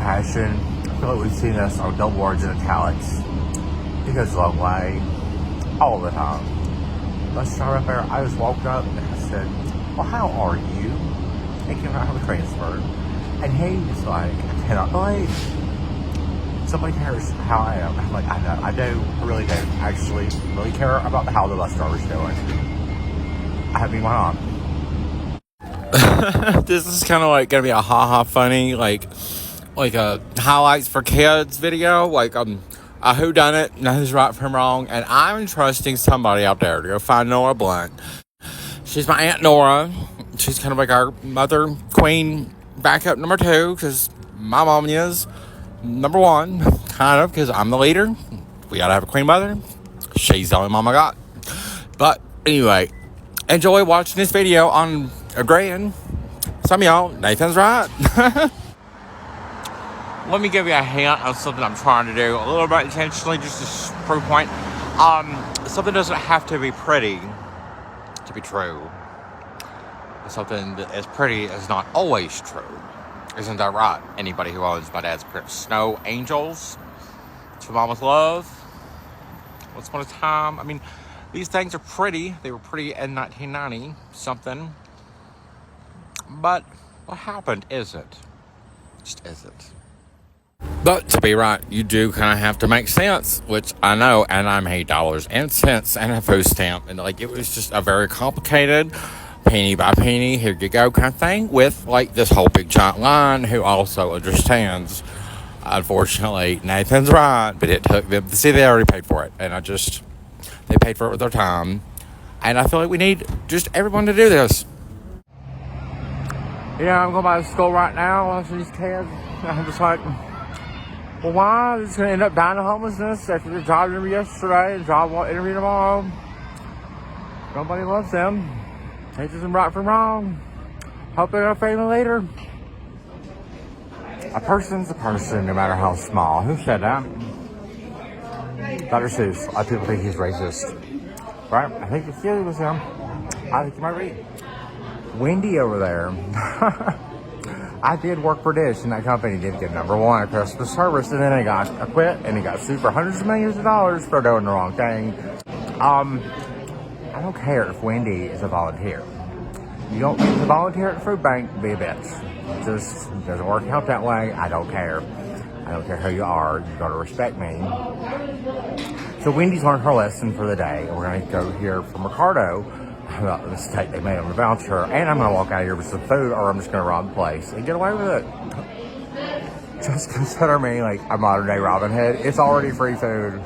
passion. I feel like we've seen this on billboards and italics. It goes a long way, all the time. Let's start up there. I just walked up and I said, well, how are you? And can I have a transfer? And he's like, I cannot believe somebody cares how I am. I'm like, I do, I really do. I actually really care about how the bus driver's doing. I have me my aunt. This is kind of like gonna be a haha funny, like a highlights for kids video, like a whodunit, knows right from wrong, and I'm trusting somebody out there to go find Nora Blunt. She's my Aunt Nora. She's kind of like our mother queen backup number 2, because my mom is number 1, kind of, because I'm the leader. We gotta have a queen mother. She's the only mom I got. But anyway, enjoy watching this video on agreeing. Some of y'all, Nathan's right. Let me give you a hint of something I'm trying to do a little bit intentionally, just a proof point. Something doesn't have to be pretty to be true. Something that is pretty is not always true. Isn't that right? Anybody who owns my dad's print snow angels to Mama's love. Once upon a time. I mean, these things are pretty. They were pretty in 1990 something. But what happened isn't. Just isn't. But to be right, you do kind of have to make sense, which I know, and I made dollars and cents and a food stamp, and like it was just a very complicated penny by penny, here you go kind of thing, with like this whole big giant line who also understands. Unfortunately, Nathan's right, but it took them, see, they already paid for it, and they paid for it with their time, and I feel like we need just everyone to do this. Yeah, I'm going by the school right now, watching these kids. I'm just like, well, why? They're just going to end up dying of homelessness after their job interview yesterday and job interview tomorrow. Nobody loves them. Teaches them right from wrong. Hope they're a family later. A person's a person, no matter how small. Who said that? Dr. Seuss. A lot of people think he's racist. Right? I think it's it was him. I think you might read. Wendy over there. I did work for Dish, and that company did get #1 at customer service, and then they got quit, and he got sued for hundreds of millions of dollars for doing the wrong thing. I don't care if Wendy is a volunteer. You don't need to volunteer at the food bank to be a bitch. It just doesn't work out that way. I don't care. I don't care who you are. You gotta respect me. So Wendy's learned her lesson for the day. We're gonna go hear from Ricardo about the mistake they made on the voucher, and I'm gonna walk out of here with some food, or I'm just gonna rob the place and get away with it. Just consider me like a modern day Robin Hood. It's already free food.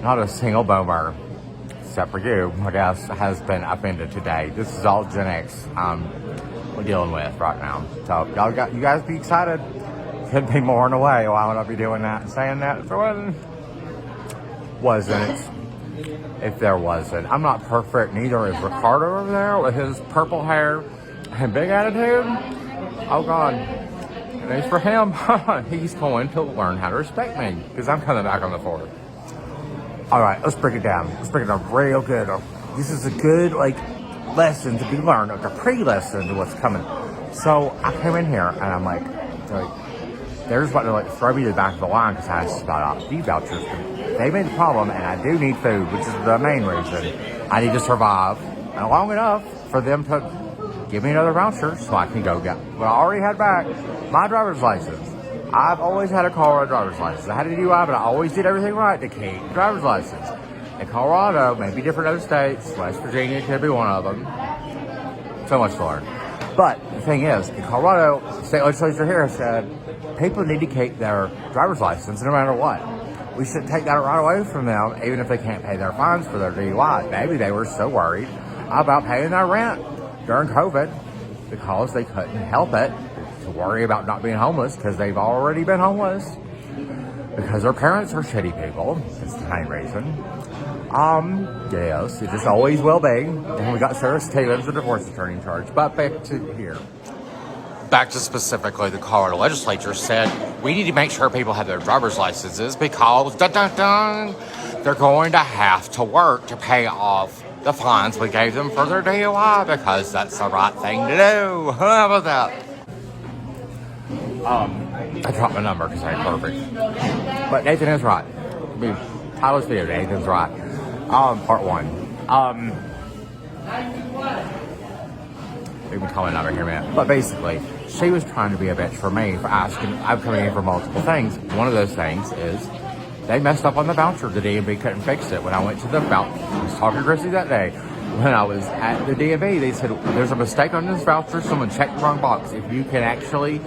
Not a single boomer, except for you, I guess, has been offended today. This is all Gen X we're dealing with right now. So you guys be excited. Could be more in the way. Why would I be doing that and saying that if there wasn't? If there wasn't. I'm not perfect, neither is Ricardo over there with his purple hair and big attitude. Oh God. And as for him, he's going to learn how to respect me, because I'm coming back on the floor. Alright, let's break it down. Let's break it down real good. This is a good lesson to be learned, like a pre-lesson to what's coming. So I came in here and I'm like they're just about to throw me to the back of the line because I asked about ID vouchers. They made the problem, and I do need food, which is the main reason. I need to survive, and long enough for them to give me another voucher so I can go get what I already had back, my driver's license. I've always had a Colorado driver's license. I had a DUI, but I always did everything right to keep the driver's license. In Colorado, maybe different other states, West Virginia could be one of them. So much to learn. But the thing is, in Colorado, the state legislature here said people need to keep their driver's license no matter what. We should take that right away from them, even if they can't pay their fines for their DUI. Maybe they were so worried about paying their rent during COVID because they couldn't help it to worry about not being homeless because they've already been homeless because their parents are shitty people. That's the main reason. Yes, it just always will be. And we got Sarah Stevens, the divorce attorney in charge. But back to here. Back to specifically the Colorado legislature said, we need to make sure people have their driver's licenses because they're going to have to work to pay off the fines we gave them for their DUI because that's the right thing to do. How about that? I dropped my number because I ain't perfect. But Nathan is right. I mean, Tyler's video, Nathan's right. Part one. We can call my number here in a minute. But basically, she was trying to be a bitch for me for asking. I'm coming in for multiple things. One of those things is they messed up on the voucher. The DMV couldn't fix it. When I went to the voucher, I was talking to Chrissy that day. When I was at the DMV, they said, there's a mistake on this voucher. Someone checked the wrong box. If you can actually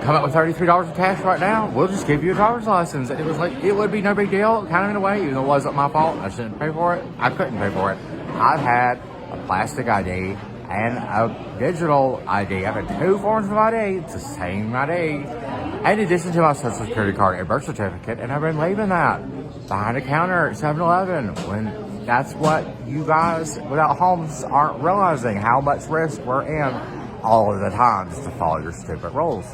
come up with $33 in cash right now, we'll just give you a driver's license. And it was like, it would be no big deal, kind of in a way, even though it wasn't my fault. I shouldn't pay for it. I couldn't pay for it. I've had a plastic ID and a digital ID. I've had 2 forms of ID. It's the same ID. In addition to my social security card and birth certificate, and I've been leaving that behind a counter at 7-Eleven when that's what you guys without homes aren't realizing, how much risk we're in all of the time just to follow your stupid rules.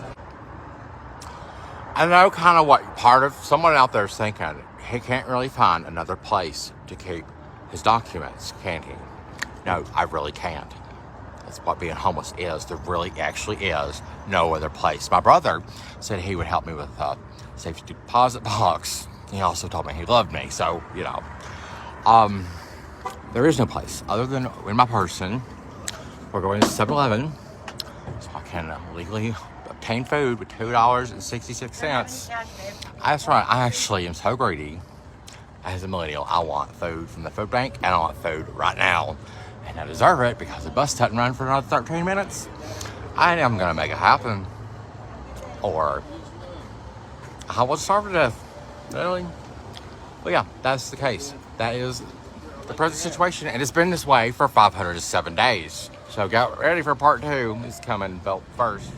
I know kind of what part of someone out there is thinking. He can't really find another place to keep his documents, can he? No, I really can't. That's what being homeless is. There really actually is no other place. My brother said he would help me with a safety deposit box. He also told me he loved me, so, you know. There is no place other than in my person. We're going to 7-Eleven so I can legally obtain food with $2.66. That's right, I actually am so greedy. As a millennial, I want food from the food bank and I want food right now. And I deserve it because the bus doesn't run for another 13 minutes. I am going to make it happen. Or I will starve to death. Really? Well, yeah, that's the case. That is the present situation, and it's been this way for 507 days. So get ready for part 2. It's coming felt first.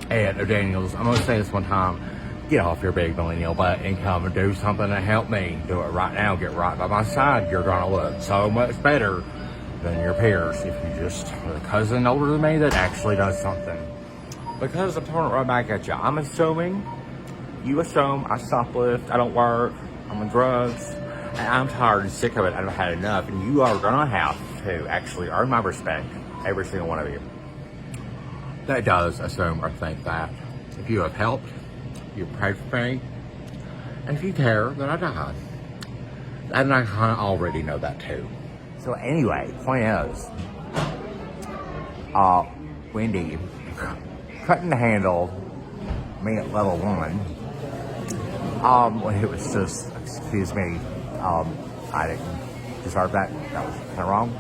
And Daniels, I'm going to say this one time. Get off your big millennial butt and come and do something to help me. Do it right now. Get right by my side. You're going to look so much better than your peers if you just are a cousin older than me that actually does something. Because I'm throwing it right back at you. I'm assuming, you assume I shoplift, I don't work, I'm on drugs, and I'm tired and sick of it. I've had enough, and you are gonna have to actually earn my respect, every single one of you. That does assume or think that if you have helped, you've prayed for me, and if you care, then I died. And I kind of already know that too. So anyway, point is, Wendy couldn't handle me at level 1. It was just, excuse me, I didn't deserve that. That was kind of wrong.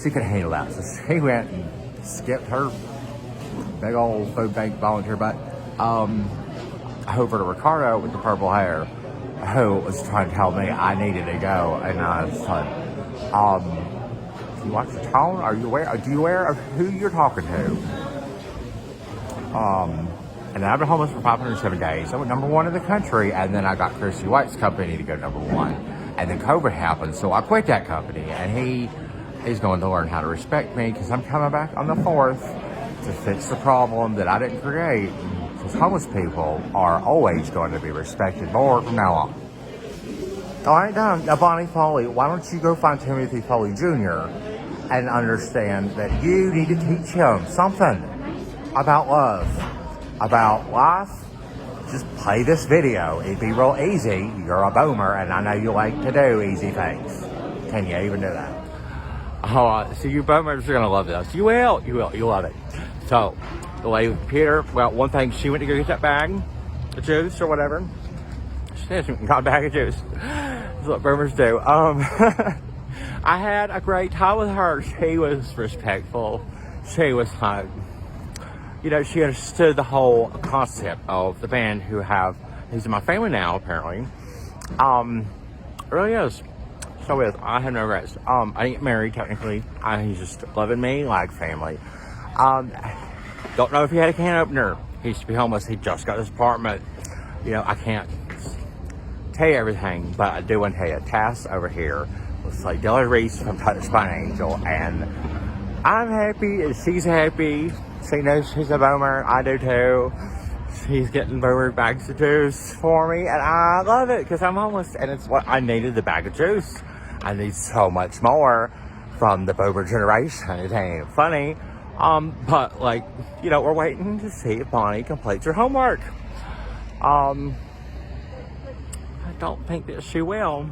She could handle that. So she went and skipped her big old food bank volunteer butt over to Ricardo with the purple hair, who was trying to tell me I needed to go. And I was like, can you watch your tone? Are you aware? Do you aware of who you're talking to? And then I've been homeless for 507 days. I went number 1 in the country, and then I got Chrissy White's company to go number 1. And then COVID happened, so I quit that company. And he's going to learn how to respect me because I'm coming back on the 4th to fix the problem that I didn't create. Because homeless people are always going to be respected more from now on. All right, now Bonnie Foley, why don't you go find Timothy Foley Jr. and understand that you need to teach him something about love, about life. Just play this video. It'd be real easy. You're a boomer, and I know you like to do easy things. Can you even do that? Oh, so you boomers are going to love this. You will. You'll love it. So, the lady with the computer, well, one thing, she went to go get that bag of juice or whatever. She got a bag of juice. That's what boomers do. I had a great time with her. She was respectful. She was like, you know, she understood the whole concept of the band he's in my family now, apparently. Really is. So is. I have no regrets. I didn't get married, technically. He's just loving me like family. Don't know if he had a can opener. He used to be homeless. He just got this apartment. You know, I can't tell you everything, but I do want to tell you, Tass over here looks like Della Reese from Touched by an Angel, and I'm happy and she's happy. She knows she's a boomer. I do too. She's getting boomer bags of juice for me, and I love it because I'm homeless, and it's what I needed, the bag of juice. I need so much more from the boomer generation. It ain't funny. But like, we're waiting to see if Bonnie completes her homework. I don't think that she will.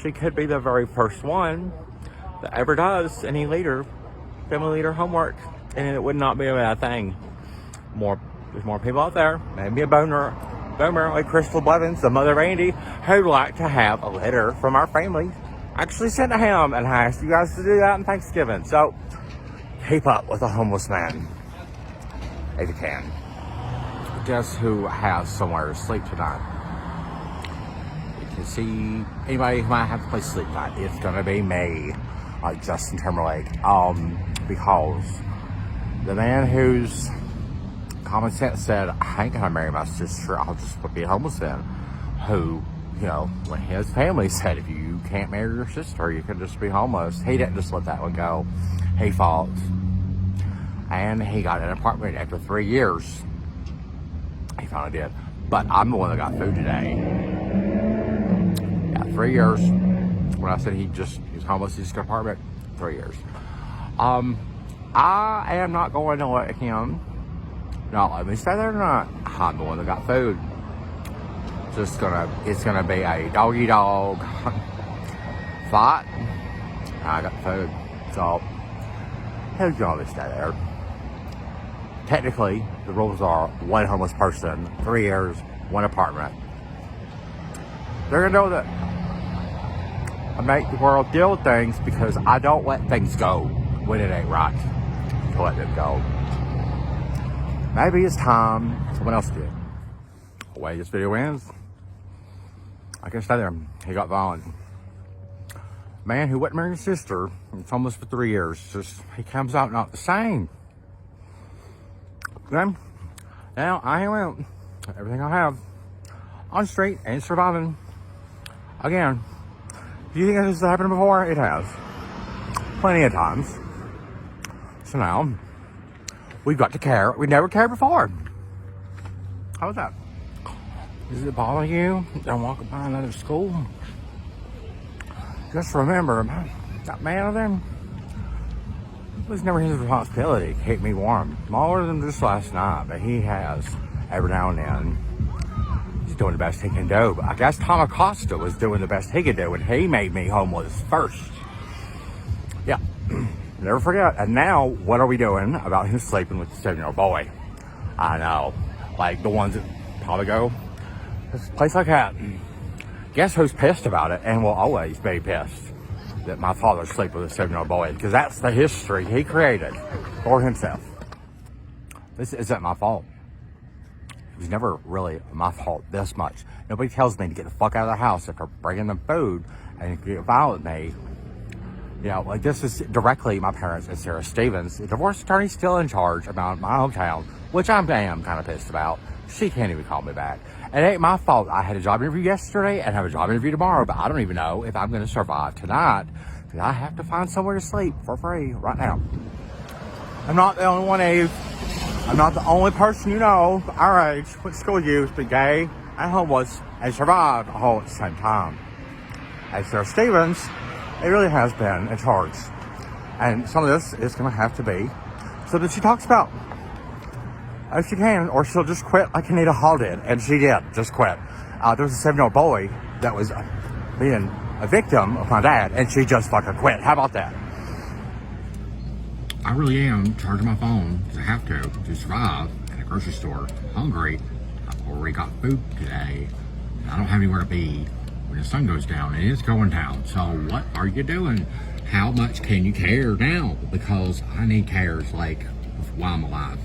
She could be the very first one that ever does any family leader homework, and it would not be a bad thing. There's more people out there, maybe a boomer like Crystal Blevins, the mother of Andy, who'd like to have a letter from our family actually sent to him, and I asked you guys to do that on Thanksgiving. So keep up with a homeless man if you can. Guess who has somewhere to sleep tonight? You can see anybody who might have to play sleep tonight. It's gonna be me, like Justin Timberlake. Because the man whose common sense said, I ain't gonna marry my sister, I'll just be homeless then. Who, when his family said, if you can't marry your sister, you can just be homeless. He didn't just let that one go. He fought. And he got an apartment after 3 years. He finally did. But I'm the one that got food today. Yeah, 3 years. When I said he's homeless, he just got an apartment, 3 years. I am not going to let him not let me stay there tonight. I'm the one that got food. It's gonna be a doggy dog fight. I got food. So he'll gonna stay there. Technically, the rules are one homeless person, 3 years, one apartment. They're gonna know that I make the world deal with things because I don't let things go when it ain't right to let them go. Maybe it's time someone else did. The way this video ends, I can stay there. He got violent. Man who wouldn't marry his sister, it's homeless for 3 years. He comes out not the same. Then, now I am everything I have on the street and surviving. Again, do you think this has happened before? It has. Plenty of times. So now, we've got to care. We never cared before. How was that? Does it bother you? Don't walk by another school? Just remember, that man over there, it was never his responsibility to keep me warm. More than just last night, but he has every now and then. He's doing the best he can do. But I guess Tom Acosta was doing the best he could do, and he made me homeless first. Yeah. Never forget. And now, what are we doing about him sleeping with the 7-year-old boy? I know. Like the ones that probably go, this place like that. Guess who's pissed about it and will always be pissed that my father sleep with a 7-year-old boy? Because that's the history he created for himself. This isn't my fault. It was never really my fault this much. Nobody tells me to get the fuck out of the house after bringing them food and get violent with me. Like this is directly my parents and Sarah Stevens. The divorce attorney's still in charge about my hometown, which I am kind of pissed about. She can't even call me back. It ain't my fault. I had a job interview yesterday and have a job interview tomorrow, but I don't even know if I'm going to survive tonight because I have to find somewhere to sleep for free right now. I'm not the only one, Eve. I'm not the only person you know our age went to school with you, been gay and homeless and survived all at the same time. And Sarah Stevens, it really has been in charge. And some of this is going to have to be so that she talks about if she can, or she'll just quit like Anita Hall did. And she did just quit. There was a 7-year-old boy that was being a victim of my dad, and she just fucking quit. How about that? I really am charging my phone because I have to survive at a grocery store. Hungry. I've already got food today. I don't have anywhere to be when the sun goes down, and it's going down. So what are you doing? How much can you care now? Because I need cares like while I'm alive.